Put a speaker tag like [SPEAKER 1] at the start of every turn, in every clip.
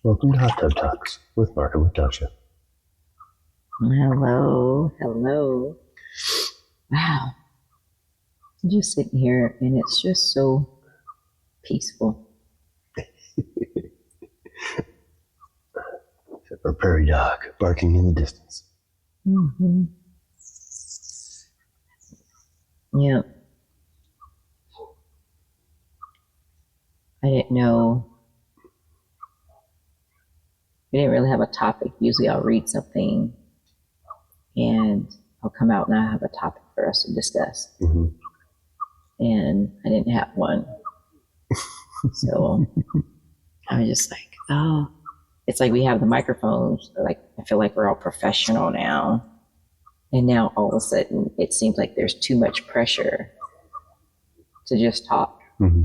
[SPEAKER 1] Welcome to Hot Tub Talks with Mark and Latasha.
[SPEAKER 2] Hello. Wow. I'm just sitting here and it's just so peaceful.
[SPEAKER 1] Except for a prairie dog barking in the distance.
[SPEAKER 2] Mm-hmm. Yeah. I didn't know. We didn't really have a topic. Usually I'll read something and I'll come out and I have a topic for us to discuss.
[SPEAKER 1] Mm-hmm.
[SPEAKER 2] And I didn't have one. So I was just like, oh, it's like we have the microphones. Like, I feel like we're all professional now. And now all of a sudden it seems like there's too much pressure to just talk.
[SPEAKER 1] Mm-hmm.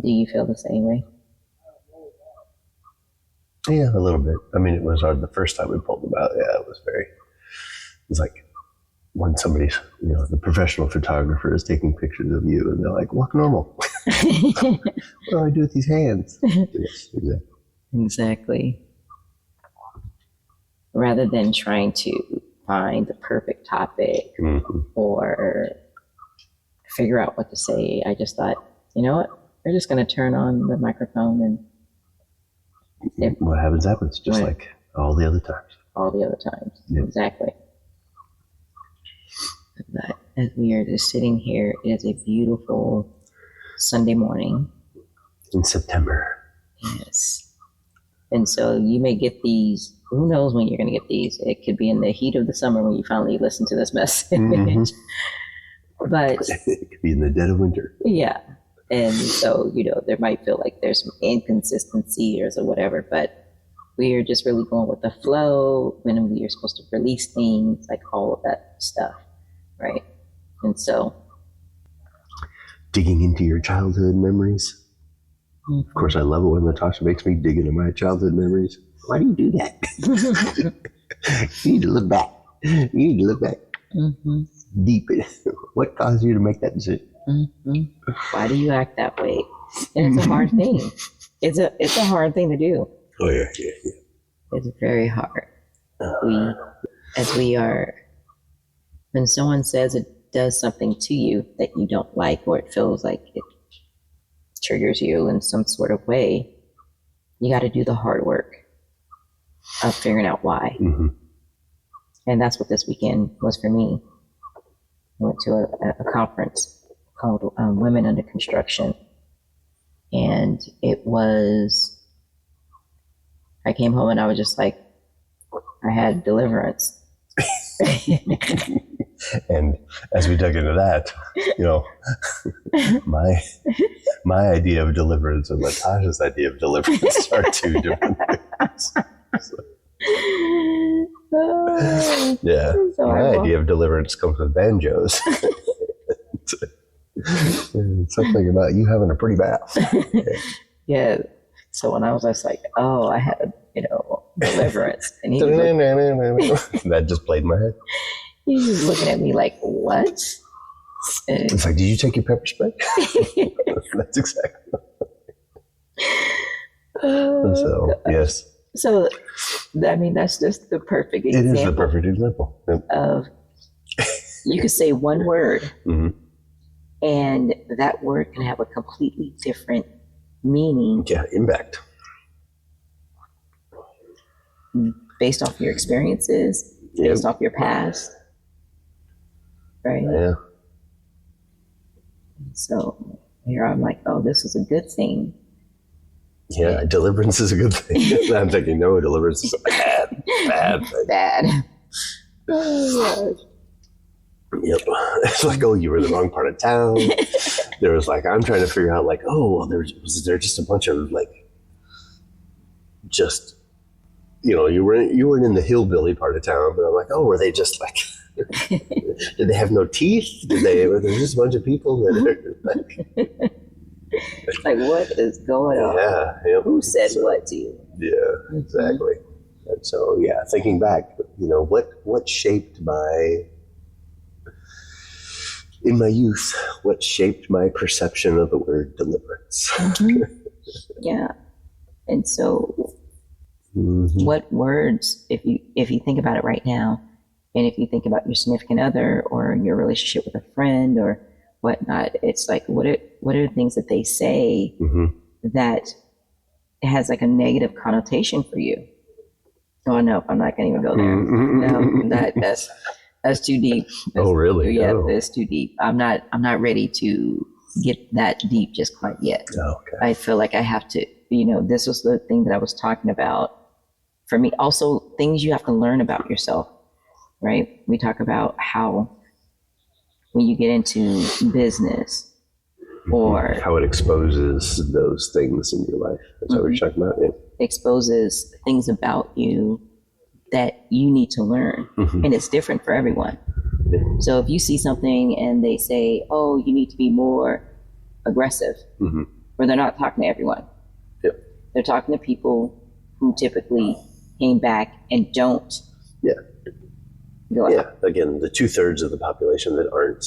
[SPEAKER 2] Do you feel the same way?
[SPEAKER 1] Yeah, a little bit. I mean, it was hard the first time we pulled them out. Yeah, it was like when somebody's, the professional photographer is taking pictures of you and they're like, walk normal. What do I do with these hands? Yes, exactly.
[SPEAKER 2] Exactly. Rather than trying to find the perfect topic or figure out what to say, I just thought, you know what? We're just going to turn on the microphone and
[SPEAKER 1] what happens, just like all the other times.
[SPEAKER 2] All the other times,
[SPEAKER 1] yeah.
[SPEAKER 2] Exactly. But as we are just sitting here, it is a beautiful Sunday morning.
[SPEAKER 1] In September.
[SPEAKER 2] Yes. And so you may get these, who knows when you're going to get these. It could be in the heat of the summer when you finally listen to this message.
[SPEAKER 1] Mm-hmm.
[SPEAKER 2] But
[SPEAKER 1] it could be in the dead of winter.
[SPEAKER 2] Yeah. And so, there might feel like there's some inconsistency or whatever, but we are just really going with the flow when we are supposed to release things, like all of that stuff, right? And so,
[SPEAKER 1] digging into your childhood memories.
[SPEAKER 2] Mm-hmm.
[SPEAKER 1] Of course, I love it when Latasha makes me dig into my childhood memories. Why do you do that? You need to look back.
[SPEAKER 2] Mm-hmm.
[SPEAKER 1] Deep. What caused you to make that decision?
[SPEAKER 2] Mm-hmm. Why do you act that way? And it's a hard thing. It's a hard thing to do.
[SPEAKER 1] Oh yeah.
[SPEAKER 2] It's very hard. When someone says it does something to you that you don't like, or it feels like it triggers you in some sort of way, you got to do the hard work of figuring out why.
[SPEAKER 1] Mm-hmm.
[SPEAKER 2] And that's what this weekend was for me. I went to a conference called Women Under Construction. And I came home and I was just like, I had deliverance.
[SPEAKER 1] And as we dug into that, my idea of deliverance and Latasha's idea of deliverance are two different things. Yeah. So my idea of deliverance comes with banjos. Something about you having a pretty bath.
[SPEAKER 2] Yeah. So when I was just like, oh, I had, deliverance. And he was
[SPEAKER 1] that just played in my head.
[SPEAKER 2] He's just looking at me like, what? And
[SPEAKER 1] it's like, did you take your pepper spray? That's exactly. So, yes.
[SPEAKER 2] So, I mean, that's just the perfect example.
[SPEAKER 1] It is the perfect example. Yep.
[SPEAKER 2] Of, you could say one word,
[SPEAKER 1] mm-hmm.
[SPEAKER 2] and that word can have a completely different meaning.
[SPEAKER 1] Yeah, impact.
[SPEAKER 2] Based off your experiences, based off your past. Right?
[SPEAKER 1] Yeah.
[SPEAKER 2] So here I'm like, oh, this is a good thing.
[SPEAKER 1] Yeah, deliverance is a good thing. I'm thinking, no, deliverance is bad.
[SPEAKER 2] Oh, gosh.
[SPEAKER 1] Yep. It's like, oh, you were in the wrong part of town. There was like, I'm trying to figure out like, oh, well, was there just a bunch of like, you weren't in the hillbilly part of town, but I'm like, oh, were they just like, did they have no teeth? Were there just a bunch of people that are like,
[SPEAKER 2] like, what is going on?
[SPEAKER 1] Yeah. Yep.
[SPEAKER 2] Who said what to you?
[SPEAKER 1] Yeah, exactly. Mm-hmm. And so, thinking back, what shaped in my youth, what shaped my perception of the word deliverance?
[SPEAKER 2] Mm-hmm. Yeah. And so what words, if you think about it right now, and if you think about your significant other or your relationship with a friend or whatnot, it's like, what are the things that they say that has like a negative connotation for you? Oh no, I'm not gonna even go there. No, that's too deep.
[SPEAKER 1] Oh really?
[SPEAKER 2] Yeah, that's too deep. I'm not ready to get that deep just quite yet.
[SPEAKER 1] Okay.
[SPEAKER 2] I feel like I have to, this was the thing that I was talking about. For me, also things you have to learn about yourself, right? We talk about how when you get into business or
[SPEAKER 1] how it exposes those things in your life. That's what we're talking about. Yeah.
[SPEAKER 2] Exposes things about you that you need to learn. And it's different for everyone.
[SPEAKER 1] Yeah.
[SPEAKER 2] So if you see something and they say, oh, you need to be more aggressive, or they're not talking to everyone.
[SPEAKER 1] Yeah.
[SPEAKER 2] They're talking to people who typically came back and don't go out.
[SPEAKER 1] Yeah. Again, the 2/3 of the population that aren't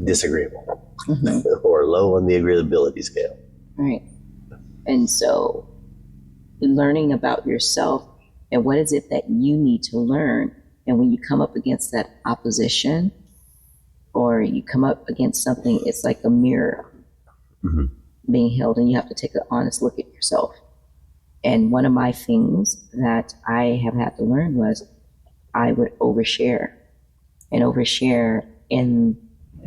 [SPEAKER 1] disagreeable or low on the agreeability scale.
[SPEAKER 2] Right. And so learning about yourself and what is it that you need to learn. And when you come up against that opposition or you come up against something, it's like a mirror being held, and you have to take an honest look at yourself. And one of my things that I have had to learn was I would overshare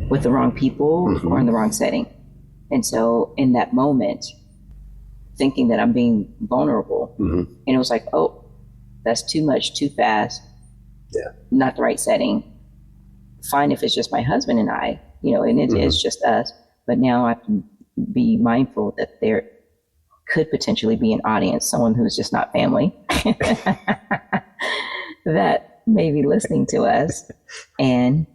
[SPEAKER 2] with the wrong people or in the wrong setting. And so in that moment, thinking that I'm being vulnerable, and it was like, oh, that's too much, too fast.
[SPEAKER 1] Yeah.
[SPEAKER 2] Not the right setting. Fine if it's just my husband and I, and it is just us. But now I have to be mindful that there could potentially be an audience, someone who's just not family, that may be listening to us, and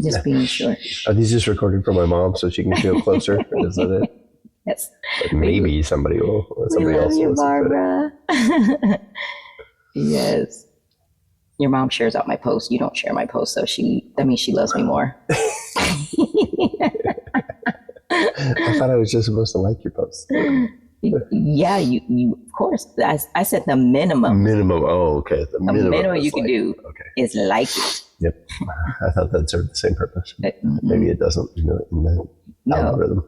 [SPEAKER 2] just being sure.
[SPEAKER 1] Are these just recorded for my mom so she can feel closer? Is that it?
[SPEAKER 2] Yes.
[SPEAKER 1] But maybe somebody else
[SPEAKER 2] you,
[SPEAKER 1] will
[SPEAKER 2] Barbara. Yes. Your mom shares out my posts. You don't share my posts, so that means she loves me more.
[SPEAKER 1] I thought I was just supposed to like your posts.
[SPEAKER 2] Yeah, you of course. I said the minimum.
[SPEAKER 1] Minimum. Oh, okay. The
[SPEAKER 2] minimum you can do is like it.
[SPEAKER 1] Yep. I thought that served the same purpose. Maybe it doesn't in the algorithm.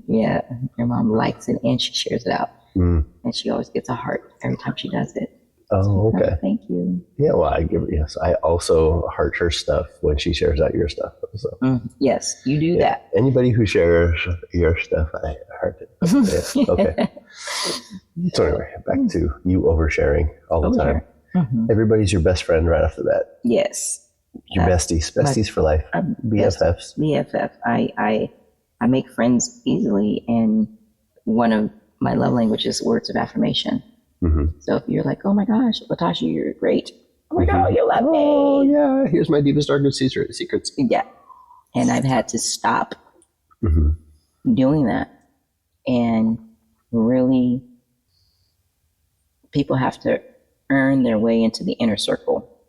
[SPEAKER 2] Yeah, your mom likes it and she shares it out. And she always gets a heart every time she does it.
[SPEAKER 1] Oh, okay.
[SPEAKER 2] Thank you.
[SPEAKER 1] Yeah, well, I also heart her stuff when she shares out your stuff. So.
[SPEAKER 2] Yes, you do that.
[SPEAKER 1] Anybody who shares your stuff, I heart it. Yeah, okay. So anyway, back to you oversharing all the time. Everybody's your best friend right off the bat.
[SPEAKER 2] Yes.
[SPEAKER 1] Your besties for life. BFFs.
[SPEAKER 2] BFF. I make friends easily, and one of my love languages is words of affirmation. So if you're like, oh my gosh, Latasha, you're great. Oh my God, you love me.
[SPEAKER 1] Oh yeah, here's my deepest, darkest secrets.
[SPEAKER 2] Yeah. And I've had to stop doing that. And really, people have to earn their way into the inner circle.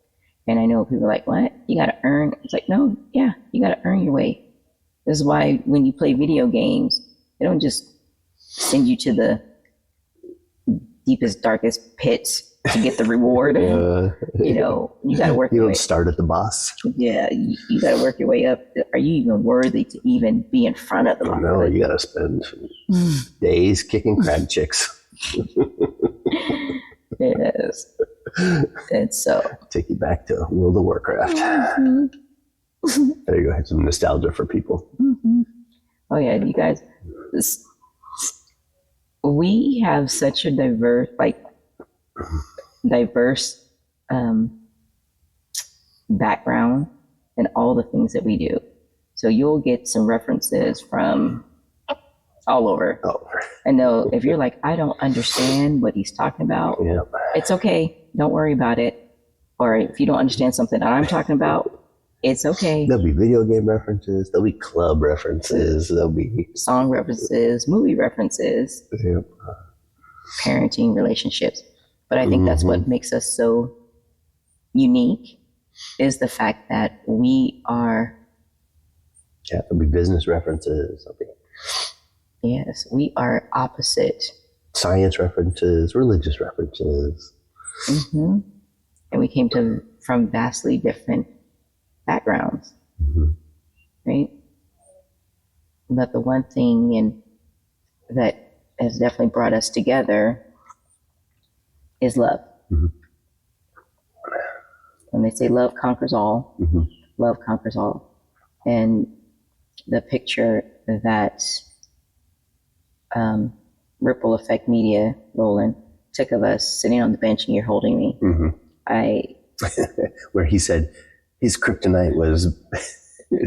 [SPEAKER 2] And I know people are like, what? You got to earn? It's like, no, yeah, you got to earn your way. This is why when you play video games, they don't just send you to the deepest, darkest pits to get the reward. You got to work. You don't
[SPEAKER 1] start at the boss.
[SPEAKER 2] Yeah, you got to work your way up. Are you even worthy to even be in front of the boss?
[SPEAKER 1] No, you got to spend days kicking crab chicks.
[SPEAKER 2] Yes. And so
[SPEAKER 1] take you back to World of Warcraft. There you go. Have some nostalgia for people.
[SPEAKER 2] Oh yeah, you guys. We have such a diverse background in all the things that we do. So you'll get some references from all over. I know if you're like, I don't understand what he's talking about, it's okay. Don't worry about it. Or if you don't understand something that I'm talking about, it's okay.
[SPEAKER 1] There'll be video game references. There'll be club references. There'll be
[SPEAKER 2] song references, movie references, parenting, relationships. But I think that's what makes us so unique is the fact that we are.
[SPEAKER 1] Yeah, there'll be business references. There'll be
[SPEAKER 2] Yes, we are opposite.
[SPEAKER 1] Science references, religious references.
[SPEAKER 2] Mm-hmm. And we came from vastly different backgrounds, right? But the one thing that has definitely brought us together is love. When they say love conquers all, love conquers all. And the picture that Ripple Effect Media, Roland, took of us sitting on the bench and you're holding me.
[SPEAKER 1] Where he said his kryptonite was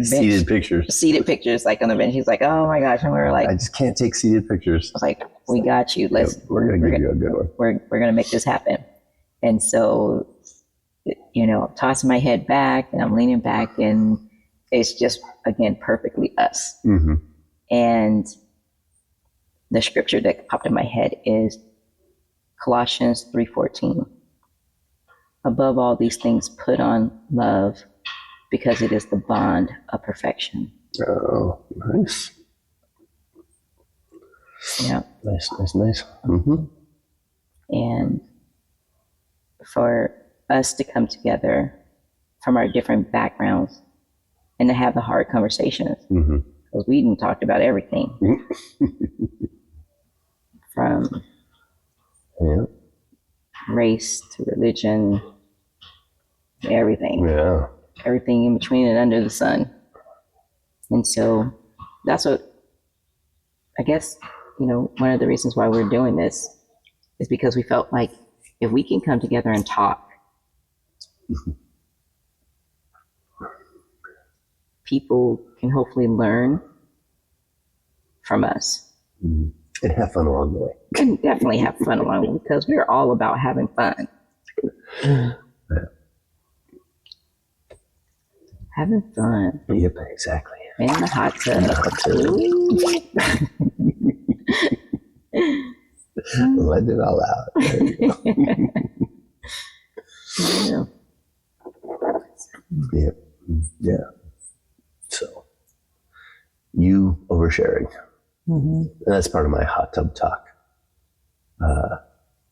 [SPEAKER 1] seated pictures.
[SPEAKER 2] Like on the bench. He's like, oh my gosh. And we were like,
[SPEAKER 1] I just can't take seated pictures.
[SPEAKER 2] I was like, we got you.
[SPEAKER 1] We're going to give you a good one.
[SPEAKER 2] We're going to make this happen. And so, tossing my head back and I'm leaning back and it's just, again, perfectly us. And the scripture that popped in my head is Colossians 3:14. Above all these things, put on love, because it is the bond of perfection.
[SPEAKER 1] Oh, nice.
[SPEAKER 2] Yeah.
[SPEAKER 1] Nice.
[SPEAKER 2] And for us to come together from our different backgrounds and to have the hard conversations, because we didn't talk about everything. From race to religion, everything.
[SPEAKER 1] Yeah.
[SPEAKER 2] Everything in between and under the sun. And so that's what, I guess, one of the reasons why we're doing this is because we felt like if we can come together and talk, people can hopefully learn from us.
[SPEAKER 1] And have fun along the way.
[SPEAKER 2] And definitely have fun along the way, because we're all about having fun. Having fun.
[SPEAKER 1] Yep, exactly.
[SPEAKER 2] In the hot tub.
[SPEAKER 1] Let it all out. There you go. Yeah. So, you oversharing. And that's part of my hot tub talk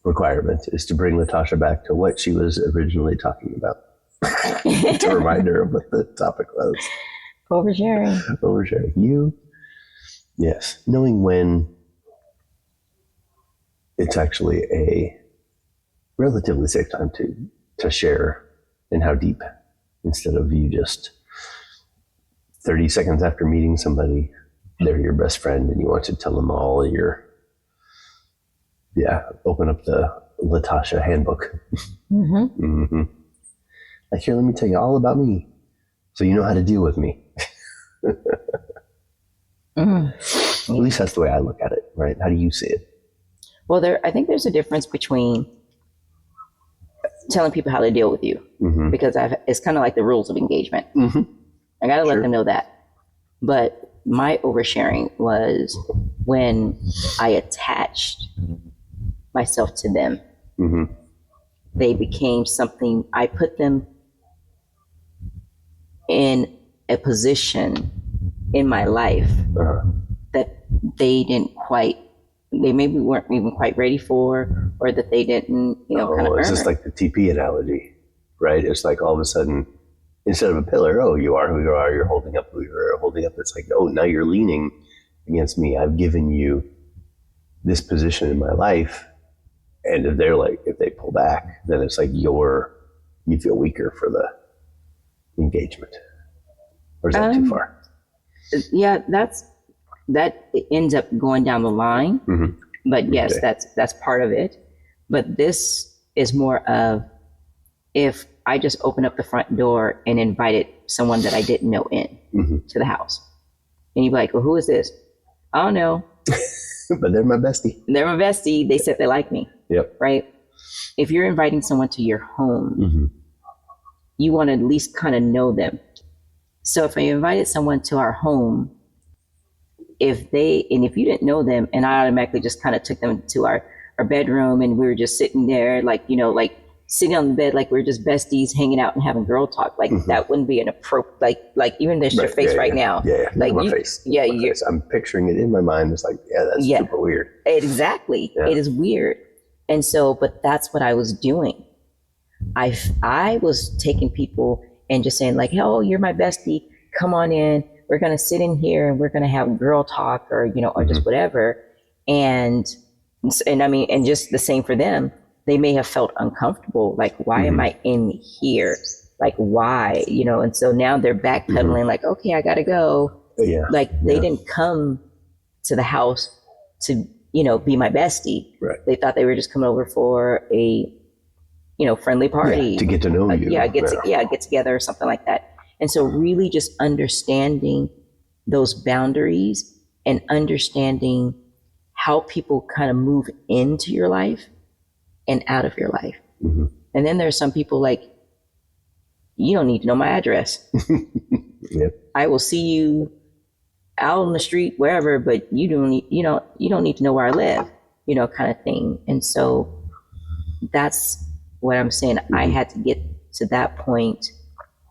[SPEAKER 1] requirement, is to bring Latasha back to what she was originally talking about. To remind her of what the topic was. Oversharing. Yes. Knowing when it's actually a relatively safe time to share and how deep, instead of you just 30 seconds after meeting somebody, they're your best friend and you want to tell them all open up the Latasha handbook. Like, here, let me tell you all about me so you know how to deal with me. At least that's the way I look at it, right? How do you see it?
[SPEAKER 2] Well, I think there's a difference between telling people how to deal with you, because it's kind of like the rules of engagement. I got to let them know that. But my oversharing was when I attached myself to them. They became something, I put them in a position in my life that they maybe weren't even quite ready for, or that they didn't, kind of earn.
[SPEAKER 1] It's just like the TP analogy, right? It's like all of a sudden, instead of a pillar, you are who you are, you're holding up who you're holding up. It's like, now you're leaning against me. I've given you this position in my life. And if they pull back, then it's like you feel weaker for the engagement. Or is that too far?
[SPEAKER 2] Yeah, that ends up going down the line. But yes, that's part of it. But this is more of, if I just opened up the front door and invited someone that I didn't know in to the house. And you'd be like, well, who is this? I don't know.
[SPEAKER 1] But they're my bestie.
[SPEAKER 2] They said they like me.
[SPEAKER 1] Yep.
[SPEAKER 2] Right? If you're inviting someone to your home, you want to at least kind of know them. So if I invited someone to our home, if you didn't know them and I automatically just kind of took them to our bedroom and we were just sitting there like sitting on the bed like we're just besties hanging out and having girl talk. Like that wouldn't be an appropriate, like even there's your face right now.
[SPEAKER 1] Yeah.
[SPEAKER 2] Like
[SPEAKER 1] my
[SPEAKER 2] you,
[SPEAKER 1] face.
[SPEAKER 2] yeah,
[SPEAKER 1] my face. I'm picturing it in my mind. It's like, that's super weird.
[SPEAKER 2] Exactly. Yeah. It is weird. And so, but that's what I was doing. I was taking people and just saying like, oh, you're my bestie. Come on in. We're going to sit in here and we're going to have girl talk or, you know, or just whatever. And I mean, and just the same for them. They may have felt uncomfortable. Like, why am I in here? Like, why, you know? And so now they're backpedaling like, okay, I got to go. Yeah. Like they didn't come to the house to, you know, be my bestie.
[SPEAKER 1] Right.
[SPEAKER 2] They thought they were just coming over for a, you know, friendly party.
[SPEAKER 1] To get to know you.
[SPEAKER 2] Get together or something like that. And so really just understanding those boundaries and understanding how people kind of move into your life and out of your life. And then there's some people like, you don't need to know my address. Yep. I will see you out on the street, wherever, but you don't need to know where I live, you know, kind of thing. And so that's what I'm saying. I had to get to that point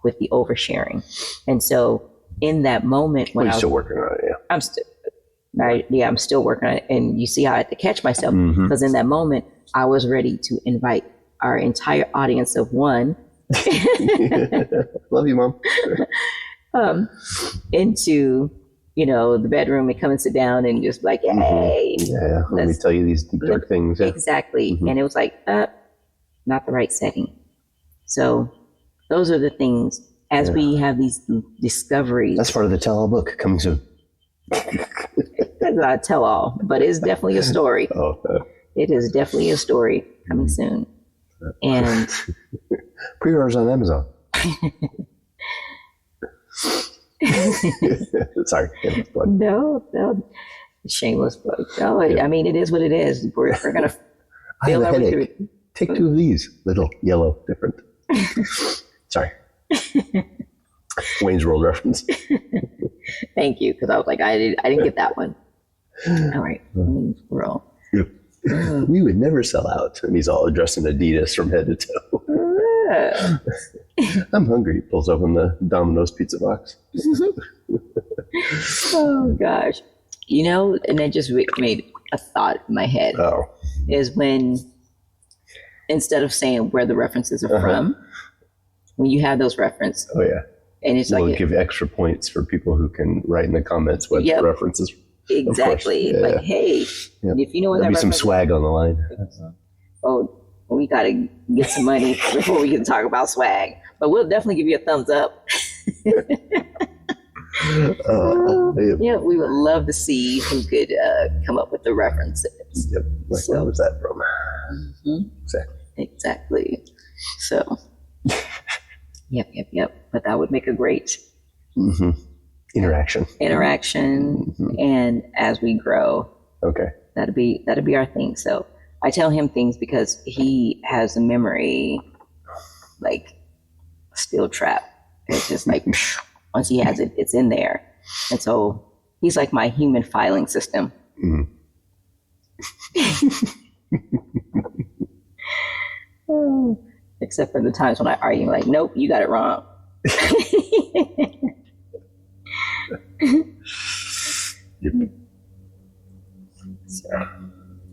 [SPEAKER 2] with the oversharing. And so in that moment when
[SPEAKER 1] I was still working on it,
[SPEAKER 2] I'm still working on it. And you see how I had to catch myself because in that moment I was ready to invite our entire audience of one.
[SPEAKER 1] Love you, Mom.
[SPEAKER 2] Into, you know, the bedroom and come and sit down and just like, hey,
[SPEAKER 1] let me tell you these dark things. Yeah.
[SPEAKER 2] Exactly. And it was like, not the right setting. So those are the things as we have these discoveries.
[SPEAKER 1] That's part of the tell-all book coming soon.
[SPEAKER 2] That's not a tell-all, but it's definitely a story. It is definitely a story coming soon. And
[SPEAKER 1] pre-orders on Amazon. Sorry.
[SPEAKER 2] No. Shameless plug. No, I mean, it is what it is. We're going to feel
[SPEAKER 1] our way through it. Take 2 of these. Little, yellow, different. Sorry. Wayne's World reference.
[SPEAKER 2] Thank you, because I was like, I didn't get that one. All right. Wayne's World.
[SPEAKER 1] We would never sell out. And he's all dressed in Adidas from head to toe. I'm hungry. He pulls open the Domino's pizza box.
[SPEAKER 2] Oh, gosh. You know, and that just made a thought in my head. Is when, instead of saying where the references are from, when you have those references. And it's
[SPEAKER 1] we'll give extra points for people who can write in the comments what the references.
[SPEAKER 2] Exactly. Like, hey, if you know what
[SPEAKER 1] there'll be some swag on the line.
[SPEAKER 2] Oh, we got to get some money before we can talk about swag. But we'll definitely give you a thumbs up. Yeah, we would love to see who could come up with the references.
[SPEAKER 1] Yep. Like, where was that from?
[SPEAKER 2] Exactly. So, yep. But that would make a great interaction. And as we grow, that'd be our thing. So I tell him things because he has a memory like a steel trap. It's just like once he has it, it's in there. And so he's like my human filing system. Except for the times when I argue, like, nope, you got it wrong. So,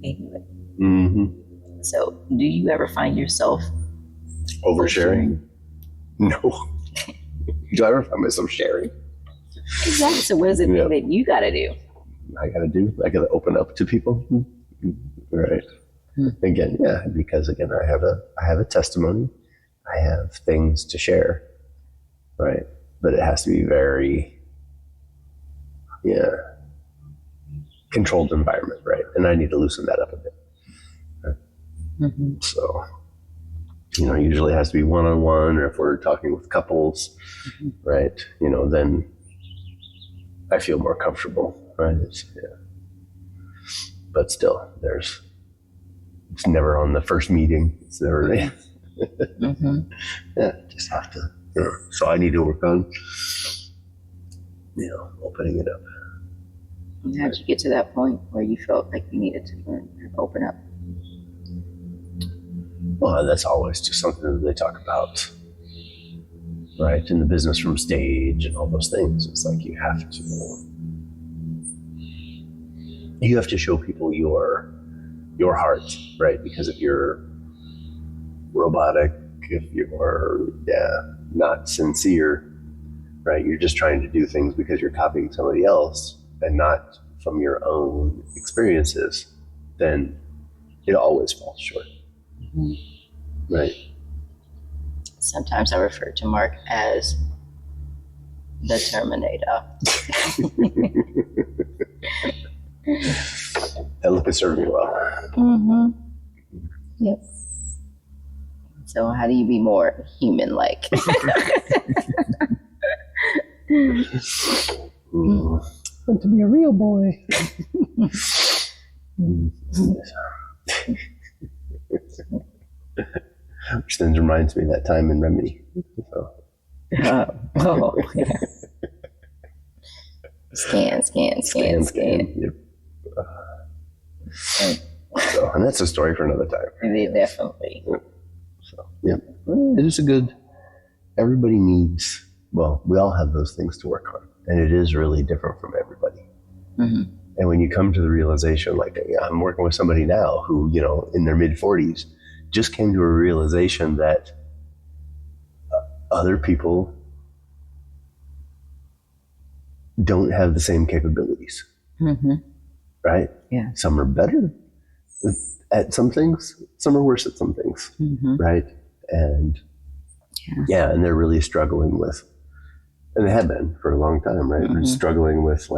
[SPEAKER 2] anyway. So, do you ever find yourself
[SPEAKER 1] oversharing? No. Do I ever find myself sharing?
[SPEAKER 2] Exactly. So, what does it mean that you got to do?
[SPEAKER 1] I got to open up to people. Right. Again, because I have a testimony. I have things to share. Right. But it has to be very, controlled environment, right? And I need to loosen that up a bit. Right? So, usually it has to be one-on-one, or if we're talking with couples, right? Then I feel more comfortable, right? But still, it's never on the first meeting. It's never, just have to, so I need to work on, opening it up.
[SPEAKER 2] How did you get to that point where you felt like you needed to learn to open up?
[SPEAKER 1] Well, that's always just something that they talk about, right? In the business from stage and all those things. It's like you have to show people your heart, right? Because if you're robotic, if you're not sincere, right? You're just trying to do things because you're copying somebody else and not from your own experiences, then it always falls short. Mm-hmm. Right.
[SPEAKER 2] Sometimes I refer to Mark as the Terminator.
[SPEAKER 1] That look has served me well.
[SPEAKER 2] Mm-hmm. Yep. So how do you be more human-like?
[SPEAKER 1] Want to be a real boy. Which then reminds me of that time in Remedy. So.
[SPEAKER 2] Yeah. Scan.
[SPEAKER 1] Yep. So, and that's a story for another time.
[SPEAKER 2] Definitely.
[SPEAKER 1] So, yep. It is everybody needs, well, we all have those things to work on. And it is really different from everybody. Mm-hmm. And when you come to the realization, like I'm working with somebody now who, in their mid-40s, just came to a realization that other people don't have the same capabilities. Mm-hmm. Right?
[SPEAKER 2] Yeah.
[SPEAKER 1] Some are better at some things, some are worse at some things. Mm-hmm. Right? And and they're really struggling with, and they have been for a long time, right? Mm-hmm. They're struggling with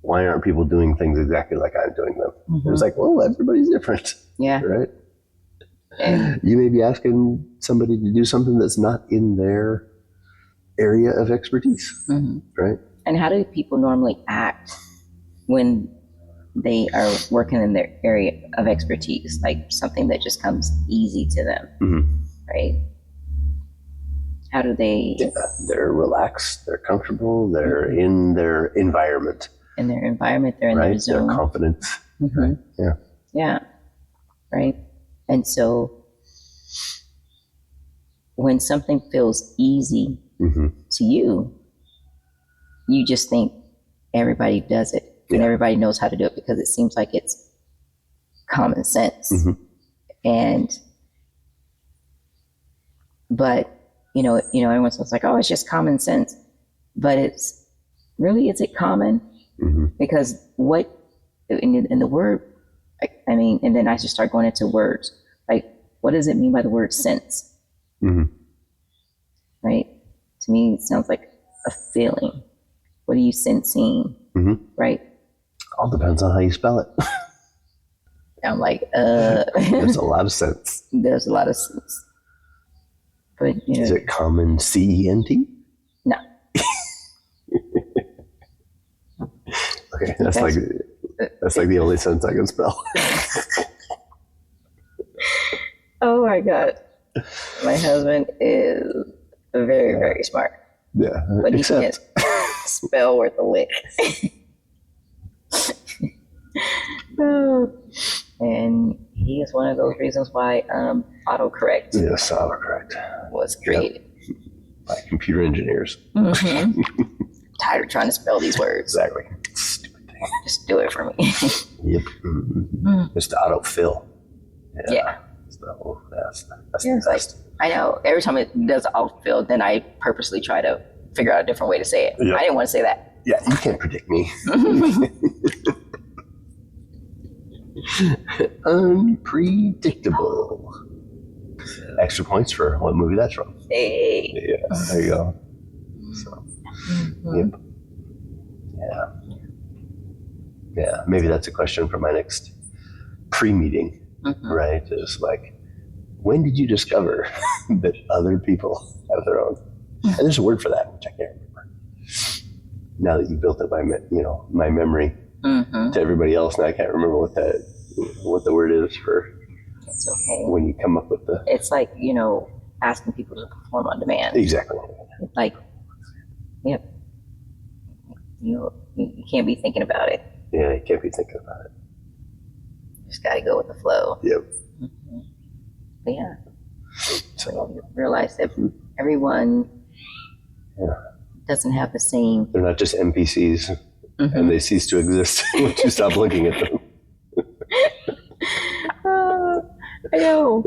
[SPEAKER 1] why aren't people doing things exactly like I'm doing them? Mm-hmm. It's like, well, everybody's different.
[SPEAKER 2] Yeah.
[SPEAKER 1] Right? And you may be asking somebody to do something that's not in their area of expertise. Mm-hmm. Right?
[SPEAKER 2] And how do people normally act when they are working in their area of expertise, like something that just comes easy to them? Mm-hmm. Right? How do they?
[SPEAKER 1] Yeah, they're relaxed, they're comfortable, they're mm-hmm. in their environment.
[SPEAKER 2] In their environment, they're in their zone.
[SPEAKER 1] They're confident. Mm-hmm. Right? Yeah.
[SPEAKER 2] Yeah. Right. And so when something feels easy mm-hmm. to you, you just think everybody does it and everybody knows how to do it because it seems like it's common sense. Mm-hmm. But everyone's like, oh, it's just common sense. But it's really, is it common? Mm-hmm. Because what in the word, and then I just start going into words. Like, what does it mean by the word sense? Mm-hmm. Right? To me, it sounds like a feeling. What are you sensing? Mm-hmm. Right?
[SPEAKER 1] All depends on how you spell it.
[SPEAKER 2] I'm like,
[SPEAKER 1] There's a lot of sense.
[SPEAKER 2] There's a lot of sense. But
[SPEAKER 1] is it common CENT?
[SPEAKER 2] No.
[SPEAKER 1] Okay, that's like the only sense I can spell.
[SPEAKER 2] Oh my God. My husband is very, very smart.
[SPEAKER 1] Yeah.
[SPEAKER 2] But he can't spell worth a lick. And he is one of those reasons why autocorrect.
[SPEAKER 1] Yes, autocorrect
[SPEAKER 2] was created
[SPEAKER 1] by computer engineers.
[SPEAKER 2] Mm-hmm. Tired of trying to spell these words.
[SPEAKER 1] Exactly. Stupid thing.
[SPEAKER 2] Just do it for me.
[SPEAKER 1] Yep. Mm-hmm. Mm. Just autofill.
[SPEAKER 2] Yeah.
[SPEAKER 1] So that's
[SPEAKER 2] the best. I know. Every time it does autofill, then I purposely try to figure out a different way to say it. Yep. I didn't want to say that.
[SPEAKER 1] Yeah, you can't predict me. Unpredictable. Extra points for what movie that's from.
[SPEAKER 2] Hey.
[SPEAKER 1] Yeah, there you go. So, yep. Yeah, maybe that's a question for my next pre-meeting, right? Is like, when did you discover that other people have their own? And there's a word for that, which I can't remember. Now that you built up my memory to everybody else, now I can't remember what the word is for.
[SPEAKER 2] It's okay.
[SPEAKER 1] When you come up with the.
[SPEAKER 2] It's like, asking people to perform on demand.
[SPEAKER 1] Exactly.
[SPEAKER 2] Like, yep. You can't be thinking about it.
[SPEAKER 1] Yeah, you can't be thinking about it.
[SPEAKER 2] You just got to go with the flow.
[SPEAKER 1] Yep.
[SPEAKER 2] But yeah, so you realize that everyone doesn't have the same.
[SPEAKER 1] They're not just NPCs, and they cease to exist once you stop looking at them.
[SPEAKER 2] I know.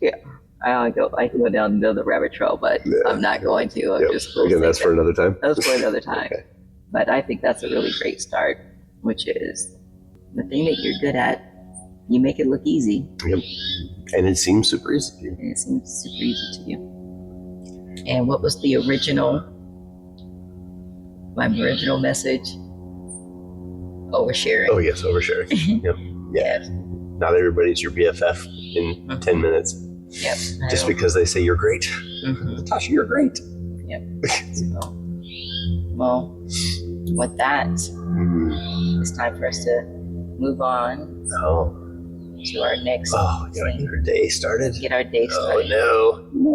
[SPEAKER 2] Yeah, I can go down the rabbit trail, but I'm not going to.
[SPEAKER 1] Again, that's for another time.
[SPEAKER 2] That's for another time.
[SPEAKER 1] Okay.
[SPEAKER 2] But I think that's a really great start, which is the thing that you're good at. You make it look easy.
[SPEAKER 1] Yep. And it seems super easy to you.
[SPEAKER 2] And it seems super easy to you. And what was my original message? Oversharing.
[SPEAKER 1] Oh, yes, oversharing. Yep. Yeah. Not everybody's your BFF in 10 minutes.
[SPEAKER 2] Yep.
[SPEAKER 1] Just because they say you're great. Natasha, you're great.
[SPEAKER 2] Yep. So, well, with that, it's time for us to move on to our next.
[SPEAKER 1] Oh, we gotta get our day started.
[SPEAKER 2] Get our day started.
[SPEAKER 1] Oh, no.